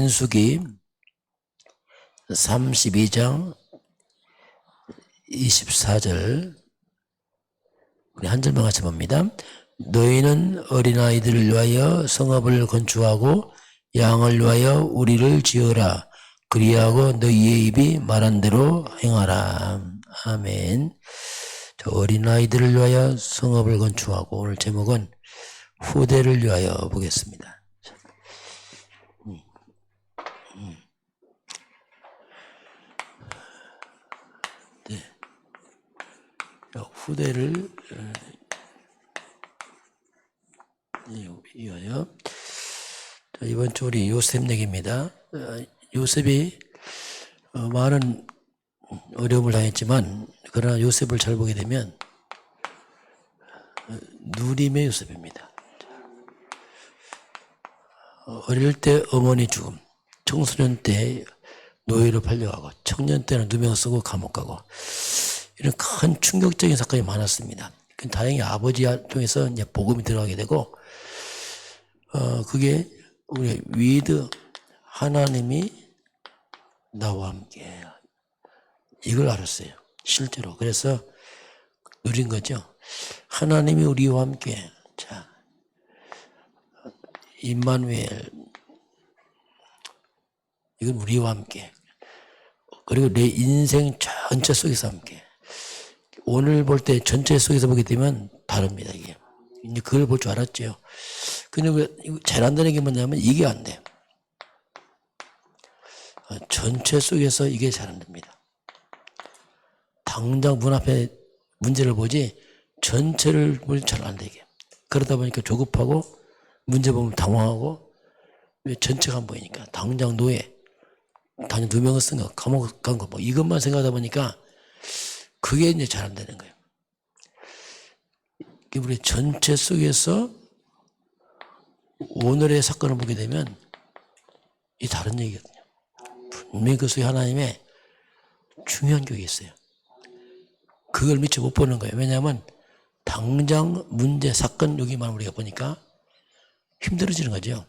민수기 32장 24절 우리 한 절만 같이 봅니다. 너희는 어린아이들을 위하여 성읍을 건축하고 양을 위하여 우리를 지어라. 그리하고 너희의 입이 말한 대로 행하라. 아멘. 어린아이들을 위하여 성읍을 건축하고, 오늘 제목은 후대를 위하여 보겠습니다. 네. 후대를 위하여. 이번 주 우리 요셉 얘기입니다. 요셉이 많은 어려움을 당했지만, 그러나 요셉을 잘 보게 되면 누림의 요셉입니다. 어릴 때 어머니 죽음, 청소년 때 노예로 팔려가고, 청년 때는 누명 쓰고 감옥 가고, 이런 큰 충격적인 사건이 많았습니다. 다행히 아버지 통해서 이제 복음이 들어가게 되고, 그게 우리 위드 하나님이 나와 함께, 이걸 알았어요. 실제로. 그래서 누린 거죠. 하나님이 우리와 함께. 자, 임마누엘, 이건 우리와 함께. 그리고 내 인생 전체 속에서 함께. 오늘 볼 때 전체 속에서 보게 되면 다릅니다, 이게. 이제 그걸 볼 줄 알았죠. 근데 왜 잘 안 되는 게 뭐냐면 이게 안 돼. 전체 속에서 이게 잘 안 됩니다. 당장 문 앞에 문제를 보지 전체를 보면 잘 안 되게. 그러다 보니까 조급하고 문제 보면 당황하고 전체가 안 보이니까 당장 노예, 당장 누명을 쓴 거, 감옥 간 거, 뭐 이것만 생각하다 보니까 그게 이제 잘 안 되는 거예요. 우리 전체 속에서 오늘의 사건을 보게 되면 이 다른 얘기거든요. 분명히 그 속에 하나님의 중요한 교육이 있어요. 그걸 미처 못 보는 거예요. 왜냐하면 당장 문제, 사건 여기만 우리가 보니까 힘들어지는 거죠.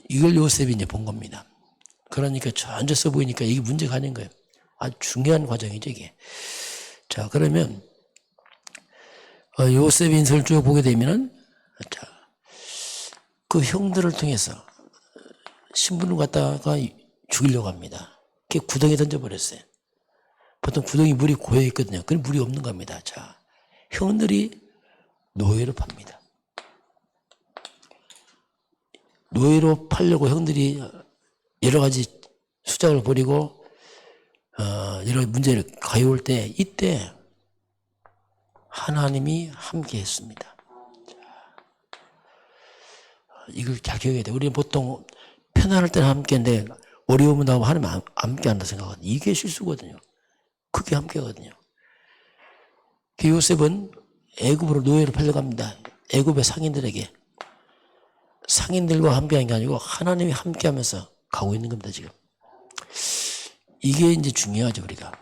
이걸 요셉이 이제 본 겁니다. 그러니까 전체서 보이니까 이게 문제가 아닌 거예요. 아주 중요한 과정이죠, 이게. 자, 그러면 요셉 인생을 쭉 보게 되면은, 자, 그 형들을 통해서 신분을 갖다가 죽이려고 합니다. 그게 구덩이에 던져버렸어요. 보통 구덩이 물이 고여 있거든요. 그건 물이 없는 겁니다. 자, 형들이 노예로 팝니다. 노예로 팔려고 형들이 여러 가지 수작을 벌이고 여러 문제를 가해올 때, 이때 하나님이 함께 했습니다. 이걸 잘 기억해야 돼. 우리는 보통 편안할 때는 함께 했는데 어려움은 나오면 하나님 함께 한다 생각하거든요. 이게 실수거든요. 그게 함께거든요. 그 요셉은 애굽으로 노예로 팔려갑니다. 애굽의 상인들에게. 상인들과 함께한 게 아니고 하나님이 함께하면서 가고 있는 겁니다, 지금. 이게 이제 중요하죠, 우리가.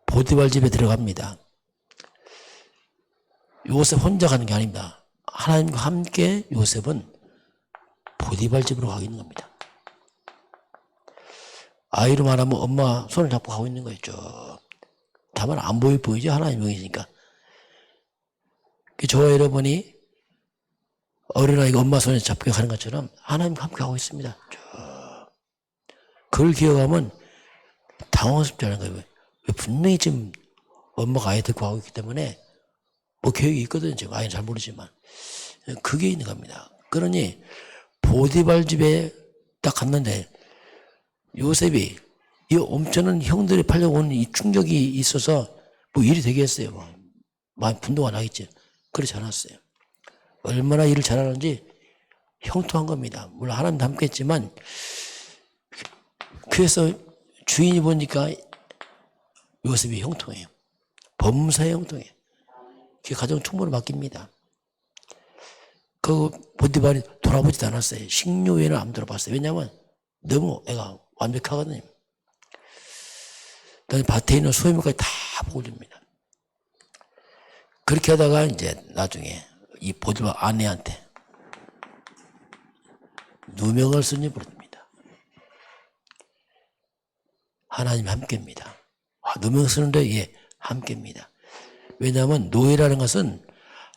보디발 집에 들어갑니다. 요셉 혼자 가는 게 아닙니다. 하나님과 함께 요셉은 보디발 집으로 가고 있는 겁니다. 아이로 말하면 엄마 손을 잡고 가고 있는 거였죠. 다만 안 보이죠? 하나님 명이니까. 저와 여러분이 어린아이가 엄마 손에 잡고 가는 것처럼 하나님과 함께 가고 있습니다. 그걸 기억하면 당황스럽지 않은 거예요. 왜 분명히 지금 엄마가 아이 데리고 가고 있기 때문에 뭐 계획이 있거든요. 지금 아이는 잘 모르지만. 그게 있는 겁니다. 그러니 보디발 집에 딱 갔는데 요셉이 이 엄청난 형들이 팔려온 이 충격이 있어서 뭐 일이 되겠어요. 많이 분노가 나겠죠. 그렇지 않았어요. 얼마나 일을 잘하는지 형통한 겁니다. 물론 하나님도 함께 했지만, 그래서 주인이 보니까 요셉이 형통해요. 범사에 형통해요. 그게 가정 충분히 맡깁니다. 그 보디발이 돌아보지도 않았어요. 식료 외에는 안 돌아봤어요. 왜냐하면 너무 애가 완벽하거든요. 밭에 있는 소유물까지 다 보고 줍니다. 그렇게 하다가 이제 나중에 이 보디발 아내한테 누명을 쓰니 부릅니다. 하나님이 함께입니다. 누명 쓰는데 예, 함께입니다. 왜냐하면 노예라는 것은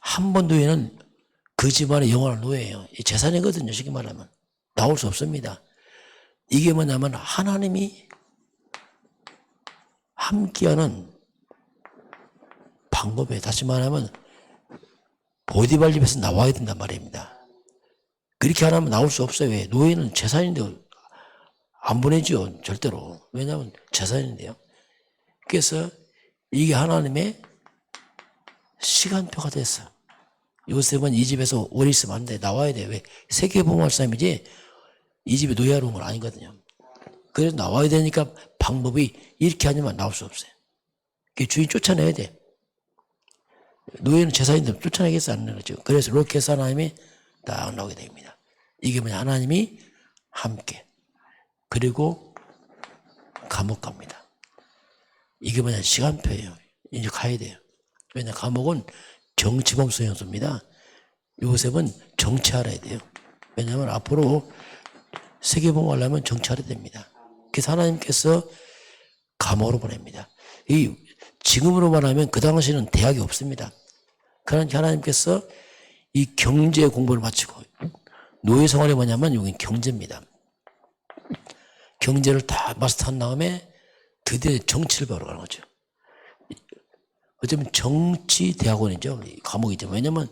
한 번 노예는 그 집안의 영원한 노예예요. 재산이거든요. 쉽게 말하면. 나올 수 없습니다. 이게 뭐냐면 하나님이 함께하는 방법에 다시 말하면 보디발 집에서 나와야 된단 말입니다. 그렇게 안 하면 나올 수 없어요. 왜? 노예는 재산인데 안 보내죠. 절대로. 왜냐하면 재산인데요. 그래서 이게 하나님의 시간표가 됐어. 요셉은 이 집에서 오래 있으면 안 돼. 나와야 돼. 왜? 세계복음할 사람이지 이 집에 노예하러 온 건 아니거든요. 그래서 나와야 되니까 방법이 이렇게 하지만 나올 수 없어요. 주인 쫓아내야 돼. 노예는 제사인들 쫓아내겠어 안 나오죠. 그래서 이렇게 해서 하나님이 딱 나오게 됩니다. 이게 뭐냐? 하나님이 함께. 그리고 감옥 갑니다. 이게 뭐냐? 시간표예요. 이제 가야 돼요. 왜냐? 감옥은 정치범수 영소입니다. 요셉은 정치하려야 돼요. 왜냐하면 앞으로 세계복음을 하려면 정치하려야 됩니다. 그래서 하나님께서 감옥으로 보냅니다. 지금으로 말하면 그 당시에는 대학이 없습니다. 그러니까 하나님께서 이 경제 공부를 마치고 노예 생활이 뭐냐면 여기 경제입니다. 경제를 다 마스터한 다음에 드디어 정치를 배우러 가는 거죠. 어쩌면 정치 대학원이죠. 과목이죠. 왜냐면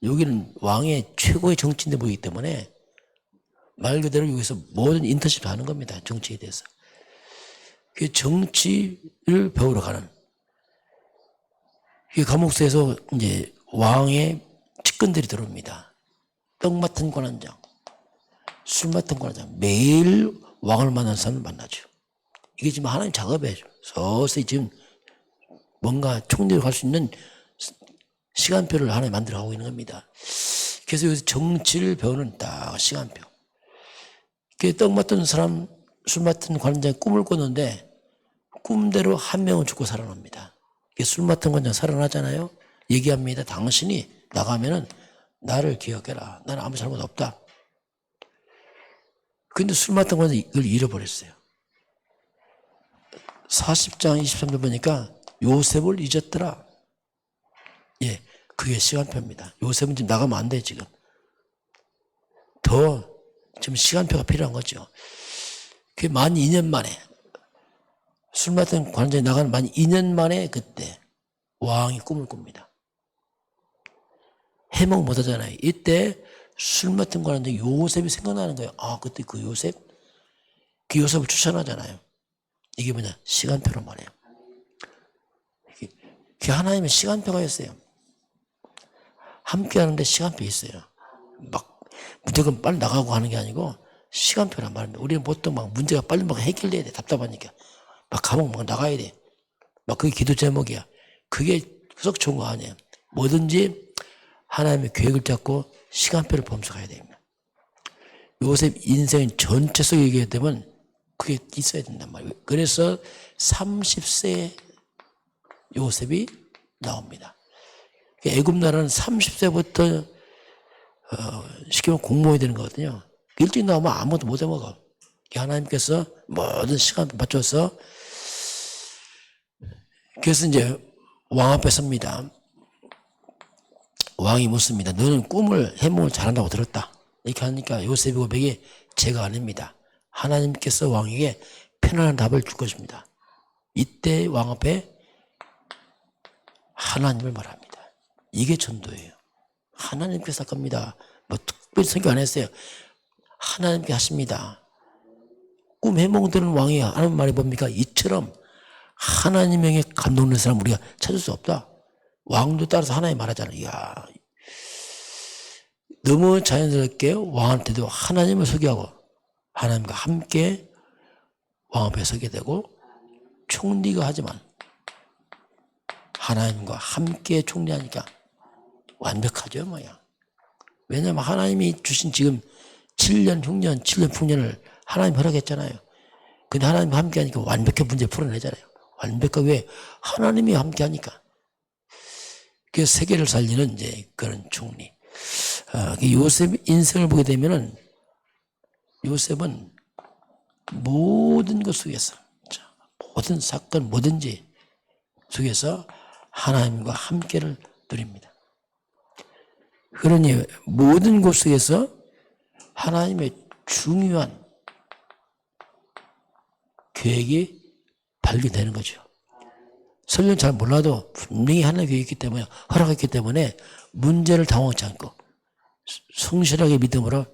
여기는 왕의 최고의 정치인데 보이기 때문에 말 그대로 여기서 모든 인턴십을 하는 겁니다. 정치에 대해서. 그 정치를 배우러 가는. 이 감옥소에서 이제 왕의 측근들이 들어옵니다. 떡 맡은 관원장, 술 맡은 관원장, 매일 왕을 만나는 사람을 만나죠. 이게 지금 하나님 작업이에요. 서서히 지금 뭔가 총리로 갈 수 있는 시간표를 하나님 만들어가고 있는 겁니다. 그래서 여기서 정치를 배우는 딱 시간표. 떡 맡은 사람, 술 맡은 관원장이 꿈을 꿨는데 꿈대로 한 명은 죽고 살아납니다. 술 맡은 관원장 살아나잖아요. 얘기합니다. 당신이 나가면은 나를 기억해라. 나는 아무 잘못 없다. 근데 술 맡은 관원장이 이걸 잃어버렸어요. 40장 23절 보니까 요셉을 잊었더라. 예, 그게 시간표입니다. 요셉은 지금 나가면 안 돼, 지금. 더, 지금 시간표가 필요한 거죠. 그게 만 2년 만에, 술 맡은 관원장이 나가는 만 2년 만에 그때 왕이 꿈을 꿉니다. 해몽 못 하잖아요. 이때 술 맡은 관원장이 요셉이 생각나는 거예요. 아, 그때 그 요셉? 그 요셉을 추천하잖아요. 이게 뭐냐? 시간표란 말이에요. 그게 하나님의 시간표가 있어요. 함께 하는데 시간표 있어요. 막 무조건 빨리 나가고 하는 게 아니고 시간표란 말입니다. 우리는 보통 막 문제가 빨리 막 해결돼야 돼. 답답하니까. 막 감옥 막 나가야 돼. 막 그게 기도 제목이야. 그게 썩 좋은 거 아니에요. 뭐든지 하나님의 계획을 잡고 시간표를 보면서 가야 됩니다. 요셉 인생 전체 속에 얘기하게 되면 그게 있어야 된단 말이에요. 그래서 30세 요셉이 나옵니다. 애굽 나라는 30세부터 쉽게 말하면 공무원이 되는 거거든요. 일찍 나오면 아무것도 못 해먹어. 하나님께서 모든 시간 맞춰서 그래서 이제 왕 앞에 섭니다. 왕이 묻습니다. 너는 꿈을 해몽을 잘한다고 들었다. 이렇게 하니까 요셉이 고백이 제가 아닙니다. 하나님께서 왕에게 편안한 답을 줄 것입니다. 이때 왕 앞에 하나님을 말합니다. 이게 전도예요. 하나님께서 할 겁니다. 뭐 특별히 설교 안 했어요. 하나님께 하십니다. 꿈 해몽 들은 왕이 하는 말이 뭡니까? 이처럼 하나님에게 감동된 사람 우리가 찾을 수 없다. 왕도 따라서 하나님 말하잖아요. 이야, 너무 자연스럽게 왕한테도 하나님을 소개하고 하나님과 함께 왕 앞에 서게 되고 총리가 하지만 하나님과 함께 총리하니까 완벽하죠, 뭐야. 왜냐하면 하나님이 주신 지금 7년 흉년, 7년 풍년을 하나님 허락했잖아요. 근데 하나님과 함께 하니까 완벽한 문제 풀어내잖아요. 완벽하게 왜? 하나님이 함께 하니까. 그래서 세계를 살리는 이제 그런 총리. 요셉 인생을 보게 되면은 요셉은 모든 것 속에서, 모든 사건 뭐든지 속에서 하나님과 함께를 누립니다. 그러니 모든 곳 속에서 하나님의 중요한 계획이 발견되는 거죠. 설령 잘 몰라도 분명히 하나님의 계획이 있기 때문에, 허락했기 때문에 문제를 당황하지 않고 성실하게 믿음으로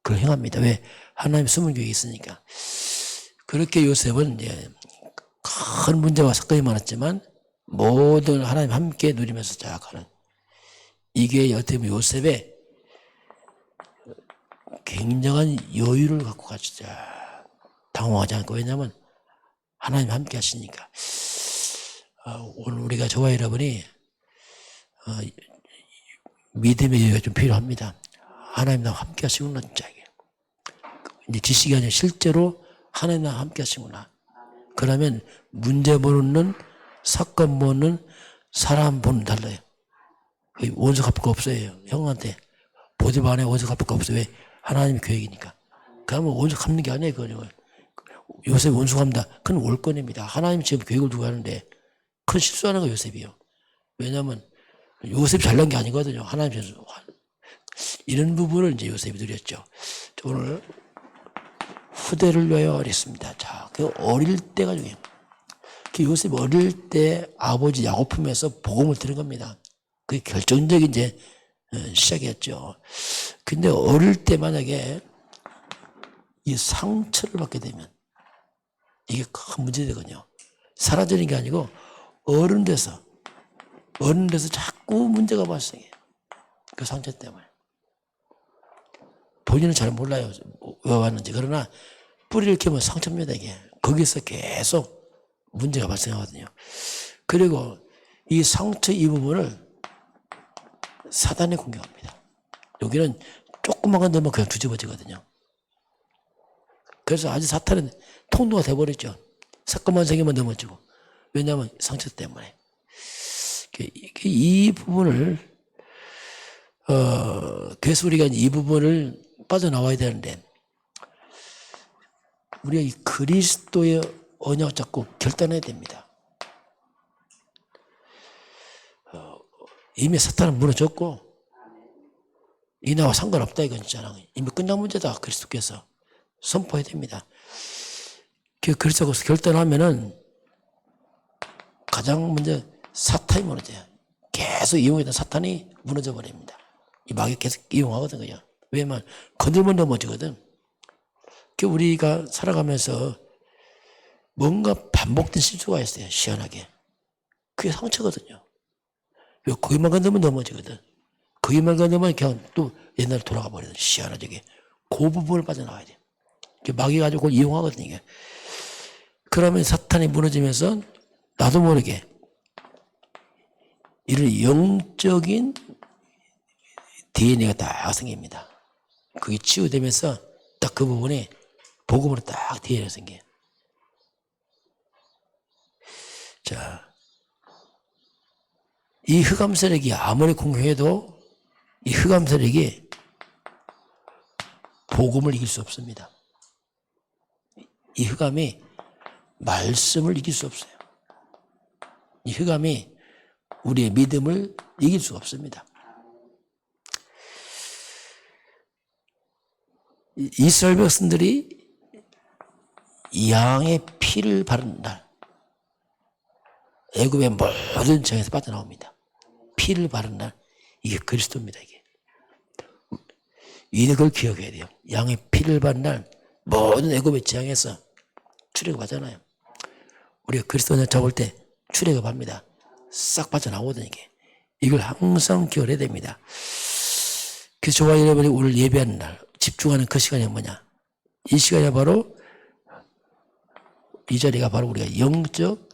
그걸 행합니다. 왜? 하나님의 숨은 계획이 있으니까. 그렇게 요셉은 이제 큰 문제와 사건이 많았지만 모든 하나님 함께 누리면서 쫙 가는, 이게 어떻게 보면 요셉의 굉장한 여유를 갖고 가지죠. 당황하지 않고. 왜냐하면 하나님 함께 하시니까. 오늘 우리가 저와 여러분이 믿음의 여유가 좀 필요합니다. 하나님과 함께 하시구나, 진짜. 이제 지식이 아니라 실제로 하나님과 함께 하시구나. 그러면 문제 보는, 사건 보는, 사람 보는 달라요. 원수 갚을 거 없어요. 형한테 보디반에 원수 갚을 거 없어요. 왜? 하나님의 계획이니까. 그러면 원수 갚는 게 아니에요. 그거. 요셉이 원수 갚는다. 그건 월권입니다. 하나님이 지금 계획을 두고 하는데 큰 실수하는 거 요셉이요. 왜냐하면 요셉이 잘난 게 아니거든요. 하나님 전수. 이런 부분을 이제 요셉이 누렸죠. 오늘 후대를 위하여 그랬습니다. 자, 그 어릴 때가 중요해요. 그 요셉이 어릴 때 아버지 야곱 품에서 복음을 들은 겁니다. 그게 결정적인 이제 시작이었죠. 근데 어릴 때 만약에 이 상처를 받게 되면 이게 큰 문제되거든요. 사라지는 게 아니고 어른 돼서 자꾸 문제가 발생해요. 그 상처 때문에. 본인은 잘 몰라요. 왜 왔는지. 그러나 뿌리를 캐면 상처입니다, 이게. 거기서 계속 문제가 발생하거든요. 그리고 이 상처 이 부분을 사단이 공격합니다. 여기는 조그만 건 넣으면 그냥 뒤집어지거든요. 그래서 아주 사탄은 통로가 돼버렸죠. 사건만 생기면 넘어지고. 왜냐하면 상처 때문에. 이 부분을, 그래서 우리가 이 부분을 빠져나와야 되는데, 우리가 이 그리스도의 언약 잡고 결단해야 됩니다. 이미 사탄은 무너졌고, 이 나와 상관없다, 이건 진짜. 이미 끝난 문제다, 그리스도께서. 선포해야 됩니다. 그리스도께서 결단하면은 가장 먼저 사탄이 무너져요. 계속 이용했던 사탄이 무너져 버립니다. 이 마귀 계속 이용하거든, 그냥. 왜냐면 건들면 넘어지거든. 우리가 살아가면서 뭔가 반복된 실수가 있어요, 시원하게. 그게 상처거든요. 거기만 건들면 넘어지거든. 거기만 건들면 그냥 또 옛날에 돌아가 버리거든, 시원하게. 그 부분을 빠져나와야 돼. 마귀가 가지고 그걸 이용하거든요, 이게. 그러면 사탄이 무너지면서 나도 모르게 이런 영적인 DNA가 딱 생깁니다. 그게 치유되면서 딱 그 부분이 복음으로 딱 DNA가 생겨요. 자, 이 흑암 세력이 아무리 공격해도 이 흑암 세력이 복음을 이길 수 없습니다. 이 흑암이 말씀을 이길 수 없어요. 이 흑암이 우리의 믿음을 이길 수가 없습니다. 이스라엘 백성들이 양의 피를 바른 날, 애굽의 모든 정에서 빠져나옵니다. 피를 바른 날, 이게 그리스도입니다. 이걸 기억해야 돼요. 양의 피를 바른 날, 모든 애굽의 재앙에서 출애굽하잖아요. 우리가 그리스도를 잡을 때 출애굽합니다. 싹 빠져나오거든요, 이게. 이걸 항상 기억해야 됩니다. 그래서 저와 여러분이 오늘 예배하는 날, 집중하는 그 시간이 뭐냐? 이 시간이 바로, 이 자리가 바로 우리가 영적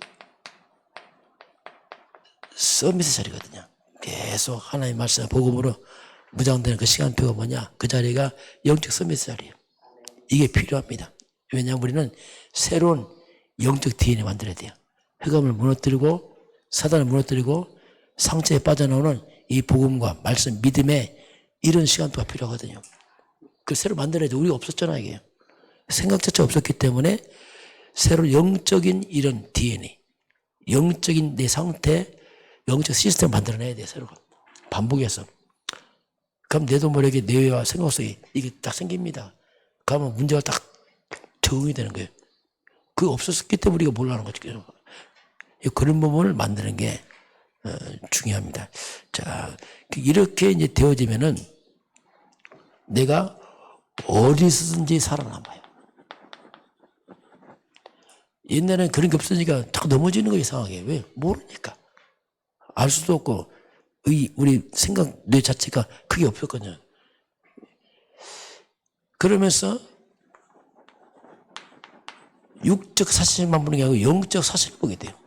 서밋의 자리거든요. 계속 하나님의 말씀, 복음으로 무장되는 그 시간표가 뭐냐? 그 자리가 영적 서밋의 자리예요. 이게 필요합니다. 왜냐하면 우리는 새로운 영적 DNA 만들어야 돼요. 흑암을 무너뜨리고 사단을 무너뜨리고 상처에 빠져나오는 이 복음과 말씀, 믿음의 이런 시간표가 필요하거든요. 그 새로 만들어야 돼. 우리가 없었잖아요, 이게. 생각 자체가 없었기 때문에 새로 영적인 이런 DNA, 영적인 내 상태, 영적 시스템을 만들어내야 돼, 새로. 반복해서. 그럼 내도 모르게 뇌와 생각 속에 이게 딱 생깁니다. 그러면 문제가 딱 적응이 되는 거예요. 그게 없었기 때문에 우리가 몰라하는 거죠. 그런 부분을 만드는 게 중요합니다. 자, 이렇게 이제 되어지면은 내가 어디서든지 살아남아요. 옛날에는 그런 게 없으니까 딱 넘어지는 거 이상하게. 왜? 모르니까. 알 수도 없고, 우리 생각, 뇌 자체가 크게 없었거든요. 그러면서 육적 사실만 보는 게 아니고 영적 사실을 보게 돼요.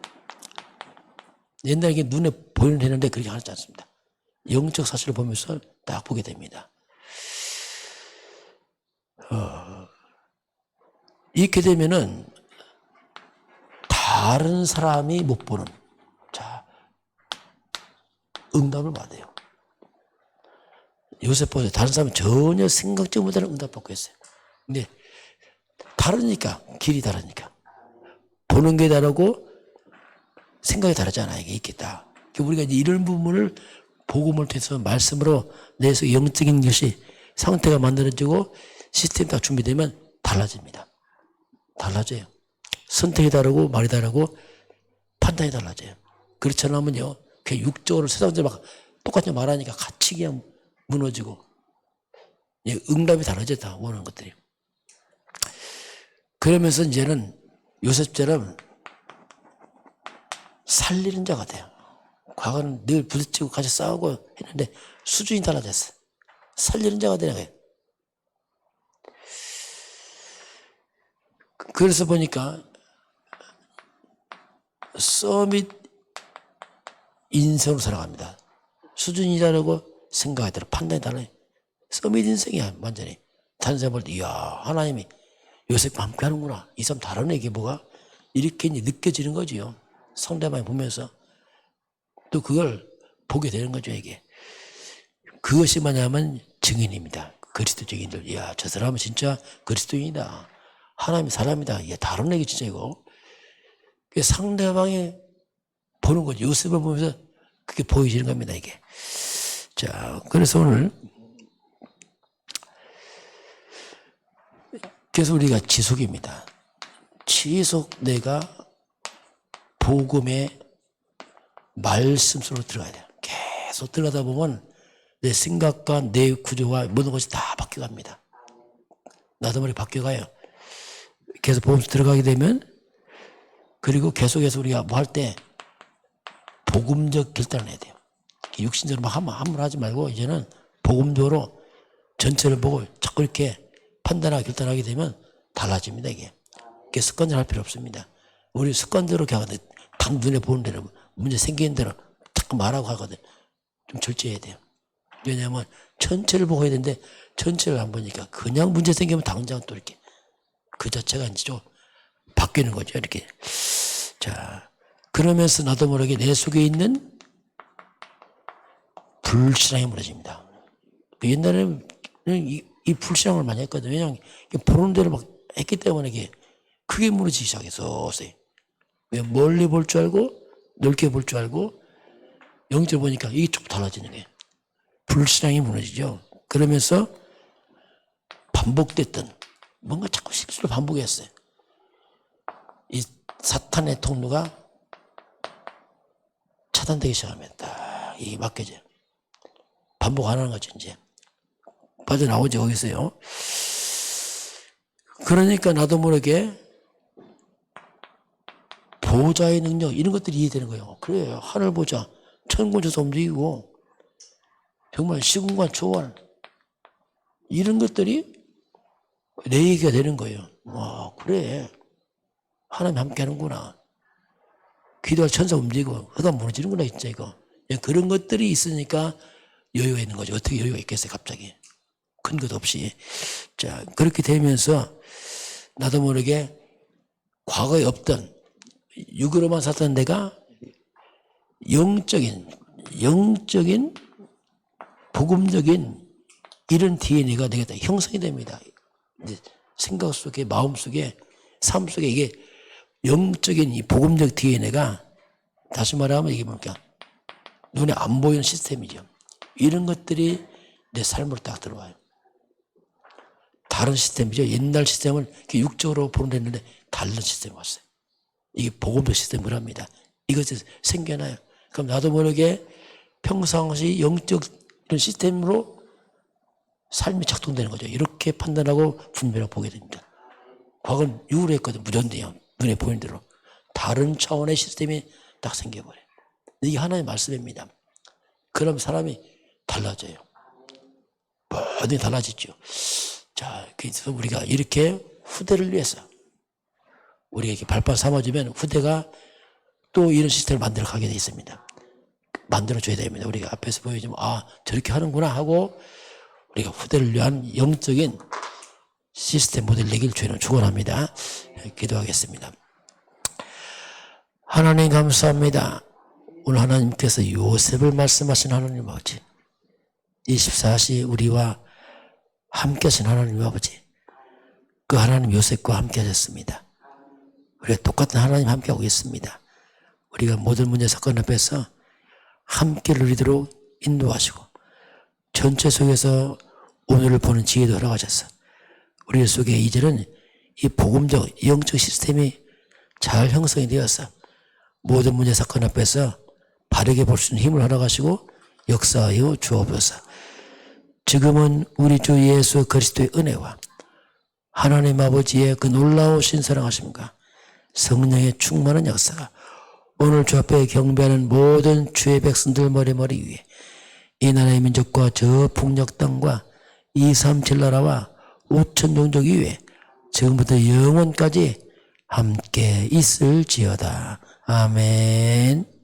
옛날에 이게 눈에 보이는 되는데 그렇게 하지 않습니다. 영적 사실을 보면서 딱 보게 됩니다. 이렇게 되면은 다른 사람이 못 보는, 자, 응답을 받아요. 요새 보세요. 다른 사람은 전혀 생각지 못하는 응답 받고 있어요. 근데 다르니까, 길이 다르니까. 보는 게 다르고 생각이 다르잖아요. 이게 있겠다. 우리가 이제 이런 부분을 복음을 통해서 말씀으로 내서 영적인 것이 상태가 만들어지고 시스템이 다 준비되면 달라집니다. 달라져요. 선택이 다르고 말이 다르고 판단이 달라져요. 그렇지 않으면요, 그냥 육적으로 세상들 막 똑같이 말하니까 같이 그냥 무너지고, 응답이 달라져요. 다 원하는 것들이. 그러면서 이제는 요셉처럼 살리는 자가 돼요. 과거는 늘 부딪히고 같이 싸우고 했는데 수준이 달라졌어요. 살리는 자가 되는 거예요. 그래서 보니까 서밋 인생으로 살아갑니다. 수준이 다르고 생각이 다르고 판단이 달라요. 서밋 인생이야, 완전히. 다른 사람 볼 때, 이야, 하나님이 요셉과 함께 하는구나. 이 사람 다르네, 이게 뭐가? 이렇게 느껴지는 거지요. 상대방이 보면서. 또 그걸 보게 되는 거죠, 이게. 그것이 뭐냐면 증인입니다. 그리스도 증인들. 이야, 저 사람은 진짜 그리스도인이다. 하나님의 사람이다. 이게 다른 얘기 진짜 이거. 상대방이 보는 거죠. 요셉을 보면서 그게 보여지는 겁니다, 이게. 자, 그래서 오늘 그래서 우리가 지속입니다. 지속 내가 복음의 말씀 속으로 들어가야 돼요. 계속 들어가다 보면 내 생각과 내 구조와 모든 것이 다 바뀌어갑니다. 나도 모르게 바뀌어가요. 계속 복음 속으로 들어가게 되면, 그리고 계속해서 우리가 뭐 할 때 복음적 결단을 해야 돼요. 육신적으로 막 함부로 하지 말고 이제는 복음적으로 전체를 보고 자꾸 이렇게 판단하고 결단하게 되면 달라집니다, 이게. 이게 습관대로 할 필요 없습니다. 우리 습관대로 그냥 딱 눈에 보는 대로 문제 생기는 대로 자꾸 말하고 하거든. 좀 절제해야 돼요. 왜냐하면 전체를 보고 해야 되는데 전체를 안 보니까 그냥 문제 생기면 당장 또 이렇게 그 자체가 이제 좀 바뀌는 거죠, 이렇게. 자, 그러면서 나도 모르게 내 속에 있는 불신앙이 무너집니다. 옛날에는 이 불신앙을 많이 했거든요. 왜냐하면 보는 대로 막 했기 때문에 이게 크게 무너지기 시작했어. 왜 멀리 볼 줄 알고 넓게 볼 줄 알고 영적으로 보니까 이게 좀 달라지는 거예요. 불신앙이 무너지죠. 그러면서 반복됐던 뭔가 자꾸 실수를 반복했어요. 이 사탄의 통로가 차단되기 시작하면 딱 이게 맡겨져요. 반복 안 하는 거죠, 이제. 빠져나오죠, 거기서요. 그러니까 나도 모르게 보좌의 능력, 이런 것들이 이해되는 거예요. 그래요. 하늘 보좌, 천군에서 움직이고, 정말 시공간 초월, 이런 것들이 내 얘기가 되는 거예요. 와, 그래. 하나님 함께 하는구나. 기도할 천사 움직이고, 흙가 무너지는구나, 진짜 이거. 그런 것들이 있으니까 여유가 있는 거죠. 어떻게 여유가 있겠어요, 갑자기. 큰 것 없이. 자, 그렇게 되면서 나도 모르게 과거에 없던 육으로만 살던 내가 영적인 복음적인 이런 DNA가 내게 다 형성이 됩니다. 이제 생각 속에, 마음 속에, 삶 속에 이게 영적인 이 복음적 DNA가 다시 말하면 이게 뭡니까? 눈에 안 보이는 시스템이죠. 이런 것들이 내 삶으로 딱 들어와요. 다른 시스템이죠. 옛날 시스템을 육적으로 보는 데 했는데 다른 시스템이 왔어요. 이게 복음적 시스템을 합니다. 이것이 생겨나요. 그럼 나도 모르게 평상시 영적 이런 시스템으로 삶이 작동되는 거죠. 이렇게 판단하고 분별하고 보게 됩니다. 과거는 육으로 했거든. 무전돼요. 눈에 보이는 대로. 다른 차원의 시스템이 딱 생겨버려요. 이게 하나의 말씀입니다. 그럼 사람이 달라져요. 모든 달라지죠. 자, 그래서 우리가 이렇게 후대를 위해서 우리가 이렇게 발판 삼아주면 후대가 또 이런 시스템을 만들어 가게 돼 있습니다. 만들어줘야 됩니다. 우리가 앞에서 보여주면, 아, 저렇게 하는구나 하고 우리가 후대를 위한 영적인 시스템 모델 내기를 주는 축원합니다. 기도하겠습니다. 하나님 감사합니다. 오늘 하나님께서 요셉을 말씀하신 하나님 아버지, 24시 우리와 함께 하신 하나님 아버지, 그 하나님 요셉과 함께 하셨습니다. 우리가 똑같은 하나님 함께 하고 있습니다. 우리가 모든 문제 사건 앞에서 함께 누리도록 인도하시고 전체 속에서 오늘을 보는 지혜도 허락하셔서 우리 속에 이제는 이 복음적 영적 시스템이 잘 형성이 되어서 모든 문제 사건 앞에서 바르게 볼 수 있는 힘을 허락하시고 역사하여 주옵소서. 지금은 우리 주 예수 그리스도의 은혜와 하나님 아버지의 그 놀라우신 사랑하심과 성령의 충만한 역사가 오늘 주 앞에 경배하는 모든 주의 백성들 머리 위에 이 나라의 민족과 저 북녘 땅과 237 나라와 5천 종족 위에 지금부터 영원까지 함께 있을지어다. 아멘.